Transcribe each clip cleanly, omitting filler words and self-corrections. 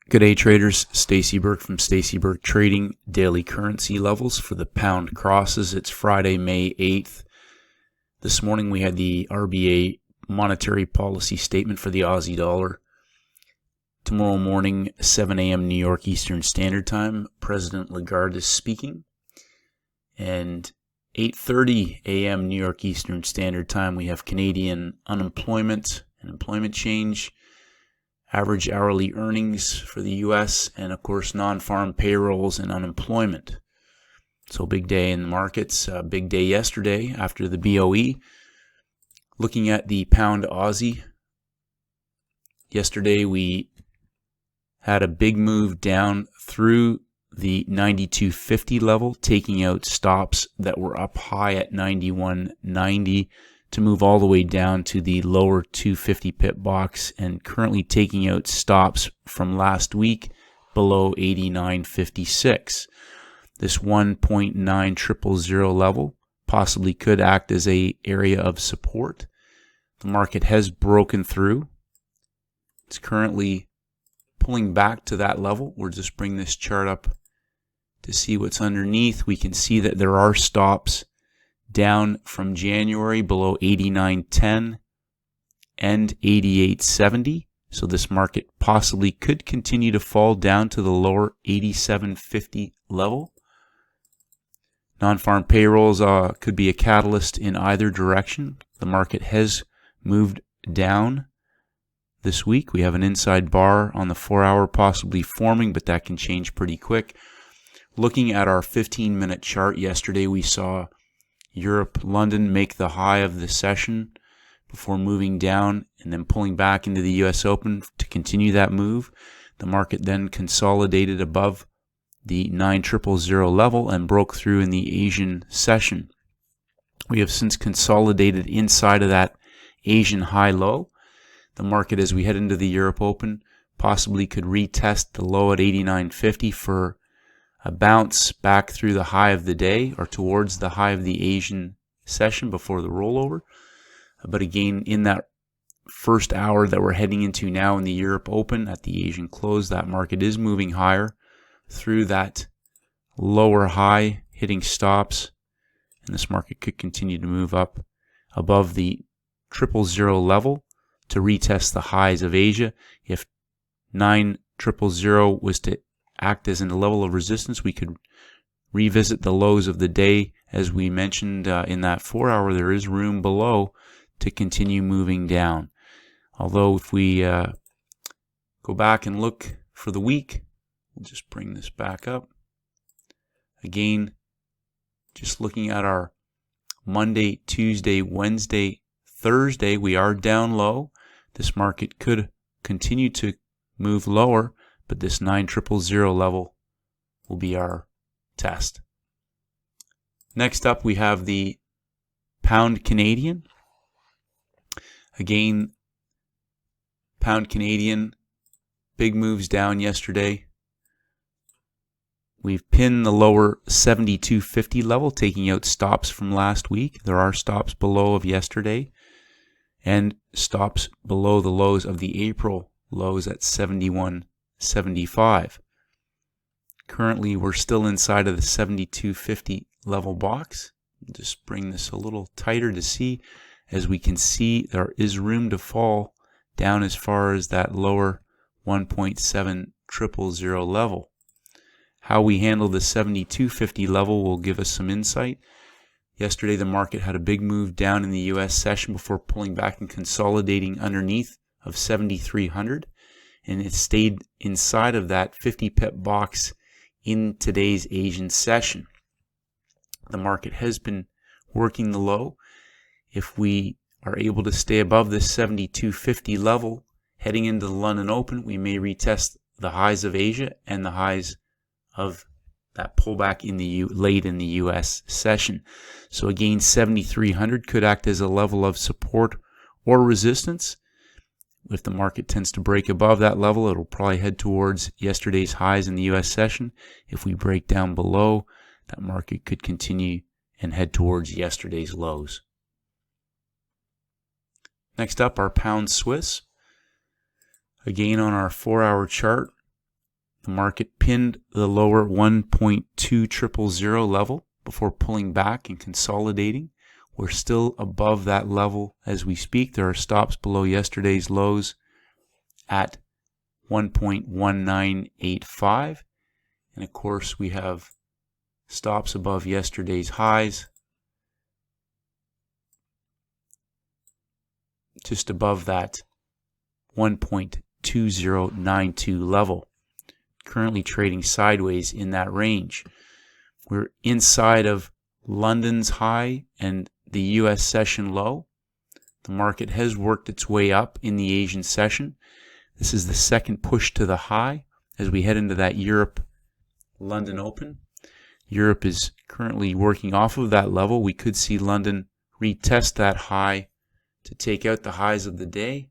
Good day, traders. Stacey Burke from Stacey Burke Trading. Daily currency levels for the pound crosses. It's Friday, May 8th. This morning we had the RBA monetary policy statement for the Aussie dollar. Tomorrow morning, 7 a.m. New York Eastern Standard Time, President Lagarde is speaking. And 8:30 a.m. New York Eastern Standard Time, we have Canadian unemployment and employment change, average hourly earnings for the U.S., and of course non-farm payrolls and unemployment. So big day in the markets, big day yesterday after the BOE. Looking at the pound Aussie, yesterday we had a big move down through the 92.50 level, taking out stops that were up high at 91.90 to move all the way down to the lower 250 pip box, and currently taking out stops from last week below 89.56. This 1.9000 level possibly could act as a area of support. The market has broken through. It's currently pulling back to that level. We'll just bring this chart up to see what's underneath. We can see that there are stops down from January below 89.10 and 88.70. So this market possibly could continue to fall down to the lower 87.50 level. Non-farm payrolls could be a catalyst in either direction. The market has moved down this week. We have an inside bar on the 4-hour possibly forming, but that can change pretty quick. Looking at our 15-minute chart yesterday, we saw Europe, London make the high of the session before moving down and then pulling back into the US Open to continue that move. The market then consolidated above the 9000 level and broke through in the Asian session. We have since consolidated inside of that Asian high-low. The market, as we head into the Europe Open, possibly could retest the low at 89.50 for a bounce back through the high of the day or towards the high of the Asian session before the rollover. But again, in that first hour that we're heading into now in the Europe Open at the Asian close, that market is moving higher through that lower high, hitting stops, and this market could continue to move up above the 000 level to retest the highs of Asia. If 9000 was to act as a level of resistance, we could revisit the lows of the day. As we mentioned in that 4-hour, there is room below to continue moving down. Although if we go back and look for the week, we'll just bring this back up. Again, just looking at our Monday, Tuesday, Wednesday, Thursday, we are down low. This market could continue to move lower, but this 9000 level will be our test. Next up, we have the pound Canadian. Again, pound Canadian, big moves down yesterday. We've pinned the lower 72.50 level, taking out stops from last week. There are stops below of yesterday and stops below the lows of the April lows at 71.75. Currently, we're still inside of the 72.50 level box. I'll just bring this a little tighter to see. As we can see, there is room to fall down as far as that lower 1.7000 level. How we handle the 72.50 level will give us some insight. Yesterday, the market had a big move down in the US session before pulling back and consolidating underneath of 7,300. And it stayed inside of that 50 pip box in today's Asian session. The market has been working the low. If we are able to stay above this 72.50 level heading into the London Open, we may retest the highs of Asia and the highs of that pullback in the late in the US session. So again, 7,300 could act as a level of support or resistance. If the market tends to break above that level, it'll probably head towards yesterday's highs in the US session. If we break down below, that market could continue and head towards yesterday's lows. Next up, our pound Swiss. Again, on our 4-hour chart, The market pinned the lower 1.2000 level before pulling back and consolidating. We're still above that level as we speak. There are stops below yesterday's lows at 1.1985. And of course, we have stops above yesterday's highs, just above that 1.2092 level. Currently trading sideways in that range. We're inside of London's high and the US session low. The market has worked its way up in the Asian session. This is the second push to the high as we head into that Europe-London Open. Europe is currently working off of that level. We could see London retest that high to take out the highs of the day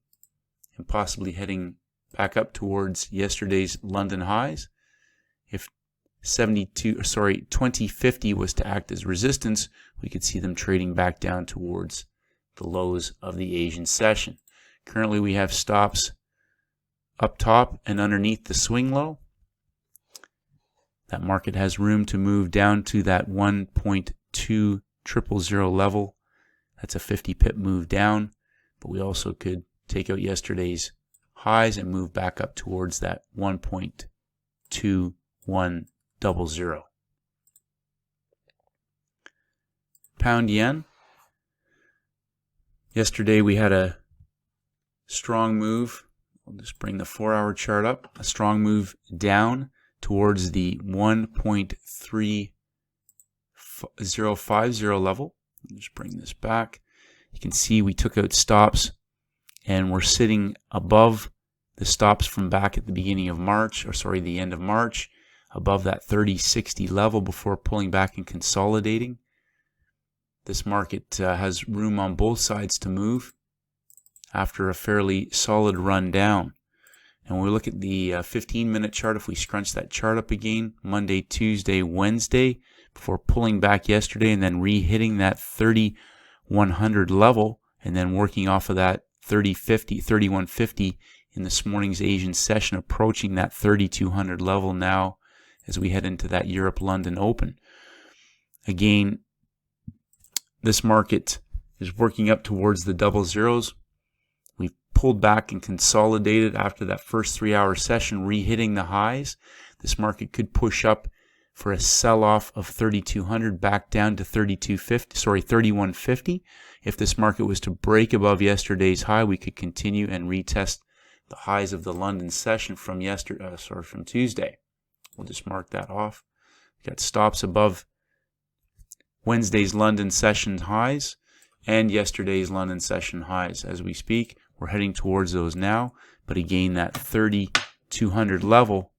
and possibly heading back up towards yesterday's London highs. If 2050 was to act as resistance, we could see them trading back down towards the lows of the Asian session. Currently we have stops up top and underneath the swing low. That market has room to move down to that 1.2000 level. That's a 50 pip move down, but we also could take out yesterday's highs and move back up towards that 1.2100. Pound yen. Yesterday we had a strong move. I'll just bring the 4-hour chart up. A strong move down towards the 1.3050 level. I'll just bring this back. You can see we took out stops and we're sitting above the stops from back at the beginning of March, the end of March, above that 3060 level before pulling back and consolidating. This market has room on both sides to move after a fairly solid run down. And when we look at the 15-minute chart, if we scrunch that chart up again, Monday, Tuesday, Wednesday, before pulling back yesterday and then re-hitting that 3100 level and then working off of that 3150 in this morning's Asian session, approaching that 3200 level now as we head into that Europe-London Open. Again, this market is working up towards the double zeros. We've pulled back and consolidated after that first 3-hour session, re-hitting the highs. This market could push up for a sell-off of 3200 back down to 3150. If this market was to break above yesterday's high, we could continue and retest the highs of the London session from from Tuesday. We'll just mark that off. We've got stops above Wednesday's London session highs and yesterday's London session highs. As we speak, we're heading towards those now, but again, that 3200 level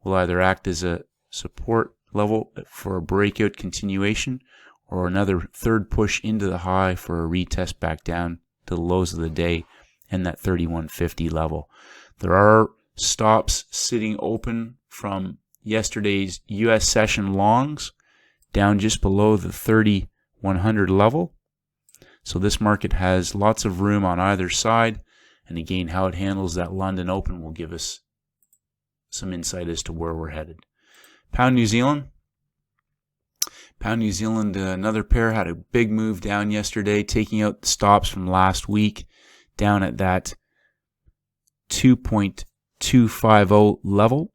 will either act as a support level for a breakout continuation or another third push into the high for a retest back down to the lows of the day and that 3150 level. There are stops sitting open from yesterday's US session longs down just below the 3100 level. So this market has lots of room on either side, and again, how it handles that London Open will give us some insight as to where we're headed. Pound New Zealand. Pound New Zealand, another pair, had a big move down yesterday, taking out the stops from last week down at that 2.250 level.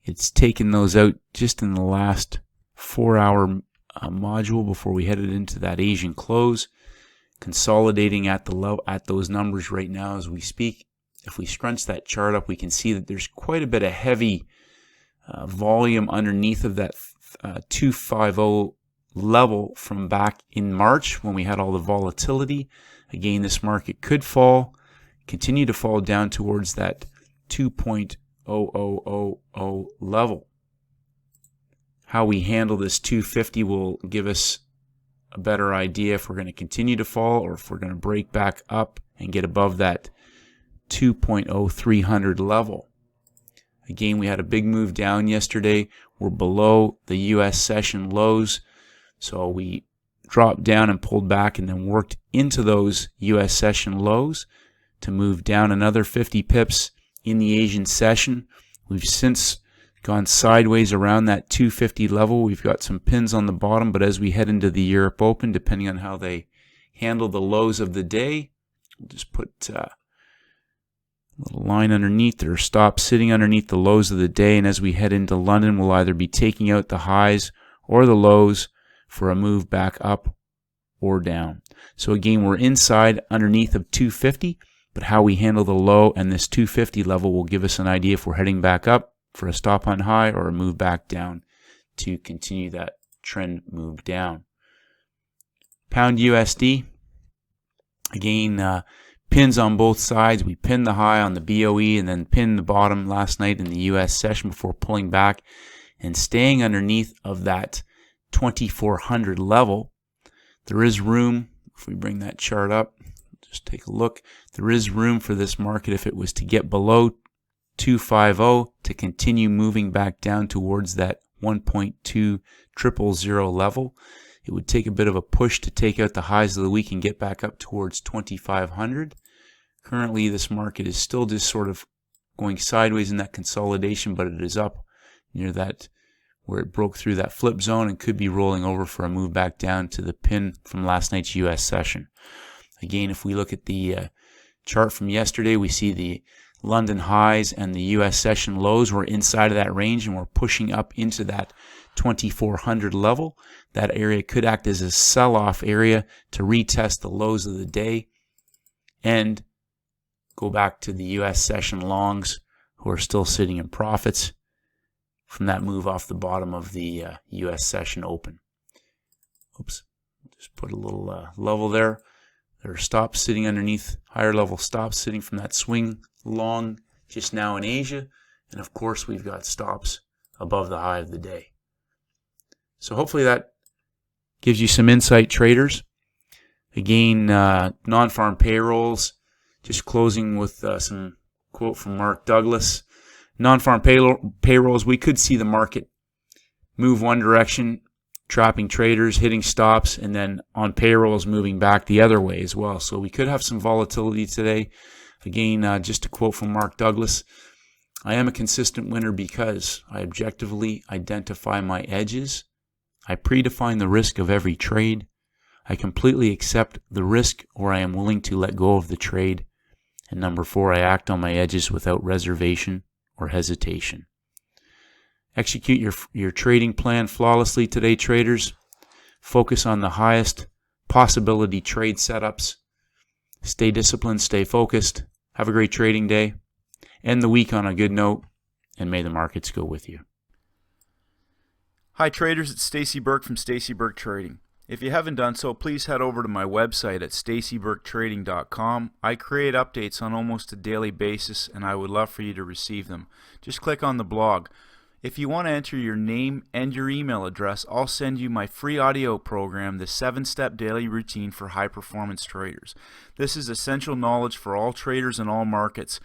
It's taken those out just in the last 4-hour module before we headed into that Asian close, consolidating at those numbers right now as we speak. If we scrunch that chart up, we can see that there's quite a bit of heavy volume underneath of that 250 level from back in March when we had all the volatility. Again, this market could continue to fall down towards that 2.0000 level. How we handle this 250 will give us a better idea if we're going to continue to fall or if we're going to break back up and get above that 2.0300 level. Again, we had a big move down yesterday. We're below the US session lows, so we dropped down and pulled back and then worked into those US session lows to move down another 50 pips in the Asian session. We've since gone sideways around that 250 level. We've got some pins on the bottom, but as we head into the Europe Open, depending on how they handle the lows of the day, we'll just put a little line underneath. There are stops sitting underneath the lows of the day, and as we head into London, we'll either be taking out the highs or the lows for a move back up or down. So again, we're inside underneath of 250, but how we handle the low and this 250 level will give us an idea if we're heading back up for a stop on high or a move back down to continue that trend move down. Pound USD, again, pins on both sides. We pinned the high on the BOE and then pinned the bottom last night in the US session before pulling back and staying underneath of that 2400 level. There is room, if we bring that chart up, just take a look, there is room for this market if it was to get below 250 to continue moving back down towards that 1.2000 level. It would take a bit of a push to take out the highs of the week and get back up towards 2500. Currently, this market is still just sort of going sideways in that consolidation, but it is up near that where it broke through that flip zone and could be rolling over for a move back down to the pin from last night's US session. Again, if we look at the chart from yesterday, we see the London highs and the US session lows were inside of that range, and we're pushing up into that 2400 level. That area could act as a sell-off area to retest the lows of the day and go back to the US session longs who are still sitting in profits from that move off the bottom of the US session open. Oops, just put a little level there. There are stops sitting underneath, higher level stops sitting from that swing long just now in Asia. And of course, we've got stops above the high of the day. So hopefully that gives you some insight, traders. Again, non-farm payrolls, just closing with some quote from Mark Douglas. Non-farm payrolls, we could see the market move one direction, trapping traders, hitting stops, and then on payrolls moving back the other way as well. So we could have some volatility today. Again, just a quote from Mark Douglas, I am a consistent winner because I objectively identify my edges. I predefine the risk of every trade. I completely accept the risk, or I am willing to let go of the trade. And number 4, I act on my edges without reservation or hesitation. Execute your trading plan flawlessly today, traders. Focus on the highest possibility trade setups. Stay disciplined, stay focused. Have a great trading day. End the week on a good note, and may the markets go with you. Hi traders, it's Stacey Burke from Stacey Burke Trading. If you haven't done so, please head over to my website at staceyburketrading.com. I create updates on almost a daily basis, and I would love for you to receive them. Just click on the blog. If you want to enter your name and your email address, I'll send you my free audio program, the 7-Step Daily Routine for High-Performance Traders. This is essential knowledge for all traders in all markets,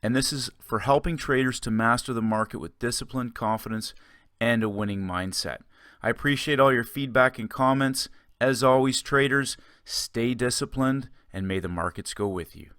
and this is for helping traders to master the market with discipline, confidence, and a winning mindset. I appreciate all your feedback and comments. As always, traders, stay disciplined, and may the markets go with you.